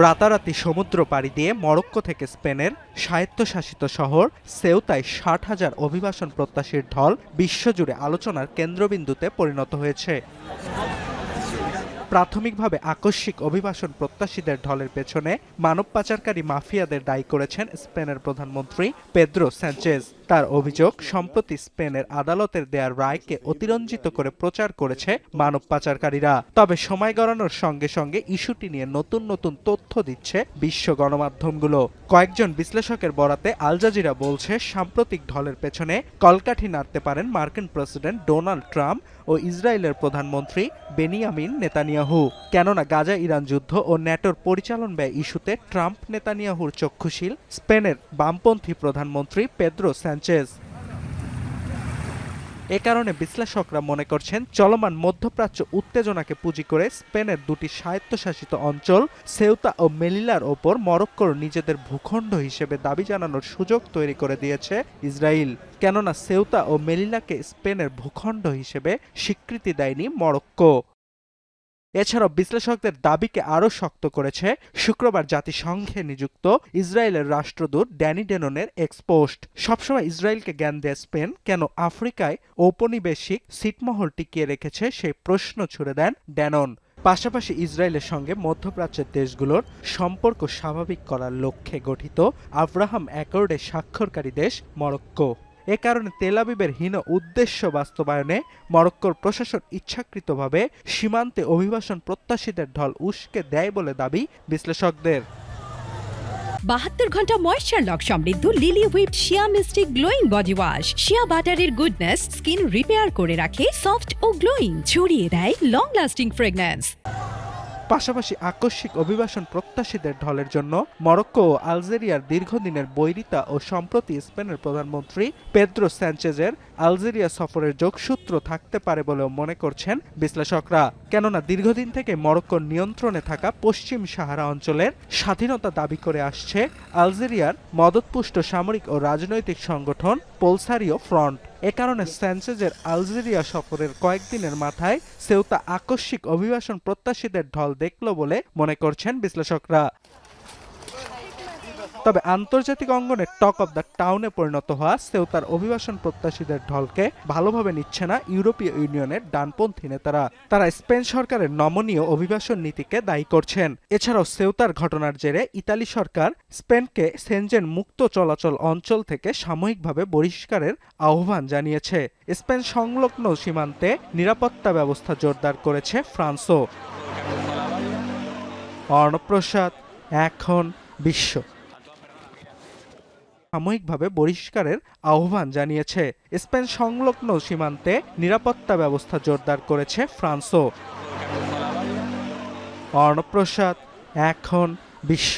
রাতারাতি সমুদ্র পাড়ি দিয়ে মরক্কো থেকে স্পেনের স্বায়ত্তশাসিত শহর সেউতায় ৬০,০০০ অভিবাসন প্রত্যাশীর ঢল বিশ্বজুড়ে আলোচনার কেন্দ্রবিন্দুতে পরিণত হয়েছে। প্রাথমিকভাবে আকস্মিক অভিবাসন প্রত্যাশীদের ঢলের পেছনে মানব পাচারকারী মাফিয়াদের দায়ী করেছেন স্পেনের প্রধানমন্ত্রী পেদ্রো স্যাঞ্চেজ। তার অভিযোগ, সম্প্রতি স্পেনের আদালতের দেয়ার রায়কে অতিরঞ্জিত করে প্রচার করেছে মানব পাচারকারীরা। তবে সময় গড়ানোর সঙ্গে সঙ্গে ইস্যুটি নিয়ে নতুন নতুন তথ্য দিচ্ছে বিশ্ব গণমাধ্যমগুলো। কয়েকজন বিশ্লেষকের বরাতে আল জাজিরা বলছে, সাম্প্রতিক ঢলের পেছনে কলকাঠি নাড়তে পারেন মার্কিন প্রেসিডেন্ট ডোনাল্ড ট্রাম্প ও ইসরায়েলের প্রধানমন্ত্রী বেনিয়ামিন নেতানিয়াহু। কেননা গাজা ইরান যুদ্ধ ও ন্যাটোর পরিচালন ব্যয় ইস্যুতে ট্রাম্প নেতানিয়াহুর চক্ষুশীল স্পেনের বামপন্থী প্রধানমন্ত্রী পেদ্রো স্যাঞ্চেজ। এ কারণে বিশ্লেষকরা মনে করছেন, চলমান মধ্যপ্রাচ্য উত্তেজনাকে পুঁজি করে স্পেনের দুটি স্বায়ত্তশাসিত অঞ্চল সেউতা ও মেলিলার ওপর মরক্কোর নিজেদের ভূখণ্ড হিসেবে দাবি জানানোর সুযোগ তৈরি করে দিয়েছে ইসরায়েল। কেননা সেউতা ও মেলিলাকে স্পেনের ভূখণ্ড হিসেবে স্বীকৃতি দেয়নি মরক্কো। এছাড়াও বিশ্লেষকদের দাবিকে আরও শক্ত করেছে শুক্রবার জাতিসংঘে নিযুক্ত ইসরায়েলের রাষ্ট্রদূত ড্যানি ডেননের এক্সপোস্ট। সবসময় ইসরায়েলকে জ্ঞান দেয় স্পেন কেন আফ্রিকায় ঔপনিবেশিক ছিটমহল টিকিয়ে রেখেছে সেই প্রশ্ন ছুড়ে দেন ড্যানন। পাশাপাশি ইসরায়েলের সঙ্গে মধ্যপ্রাচ্যের দেশগুলোর সম্পর্ক স্বাভাবিক করার লক্ষ্যে গঠিত আব্রাহাম অ্যাকর্ডে স্বাক্ষরকারী দেশ মরক্কো। এ কারণে তেল আবিবের হীন উদ্দেশ্য বাস্তবায়নে মরক্কোর প্রশাসন ইচ্ছাকৃতভাবে সীমান্তে অভিবাসন প্রত্যাশীদের ঢল উস্কে দেয় বলে দাবি বিশ্লেষকদের। ৭২ ঘন্টা ময়েশ্চার লক সমৃদ্ধ লিলি হুইপ শিয়া মিস্টিক গ্লোয়িং বডি ওয়াশ। শিয়া বাটারের গুডনেস স্কিন রিপেয়ার করে রাখে সফট ও গ্লোয়িং, ছড়িয়ে দেয় লং লাস্টিং ফ্রেগন্যান্স। পাশাপাশি আকস্মিক অভিবাসন প্রত্যাশীদের ঢলের জন্য মরক্কো ও আলজেরিয়ার দীর্ঘদিনের বৈরিতা ও সম্প্রতি স্পেনের প্রধানমন্ত্রী পেদ্রো স্যাঞ্চেজের আলজেরিয়া সফরের যোগসূত্র থাকতে পারে বলেও মনে করছেন বিশ্লেষকরা। কেননা দীর্ঘদিন থেকে মরক্কোর নিয়ন্ত্রণে থাকা পশ্চিম সাহারা অঞ্চলের স্বাধীনতা দাবি করে আসছে আলজেরিয়ার মদতপুষ্ট সামরিক ও রাজনৈতিক সংগঠন পোলসারিও ফ্রন্ট। এ কারণে স্যাঞ্চেজের আলজেরিয়া সফরের কয়েকদিনের মাথায় সেউতা আকস্মিক অভিবাসন প্রত্যাশীদের ঢল দেখল বলে মনে করছেন বিশ্লেষকরা। তবে আন্তর্জাতিক অঙ্গনে টক অব দ্য টাউনে পরিণত হওয়া সেউতার অভিবাসন প্রত্যাশীদের ঢলকে ভালোভাবে নিচ্ছে না ইউরোপীয় ইউনিয়নের ডানপন্থী নেতারা। তারা স্পেন সরকারের নমনীয় অভিবাসন নীতিকে দায়ী করছেন। এছাড়াও সেউতার ঘটনার জেরে ইতালি সরকার স্পেনকে সেনজেন মুক্ত চলাচল অঞ্চল থেকে সাময়িকভাবে বহিষ্কারের আহ্বান জানিয়েছে। স্পেন সংলগ্ন সীমান্তে নিরাপত্তা ব্যবস্থা জোরদার করেছে ফ্রান্সও। অর্ণব প্রসাদ, এখন বিশ্ব। সাময়িকভাবে বহিষ্কারের আহ্বান জানিয়েছে। স্পেন সংলগ্ন সীমান্তে নিরাপত্তা ব্যবস্থা জোরদার করেছে ফ্রান্সও। অর্ণব প্রসাদ, এখন বিশ্ব।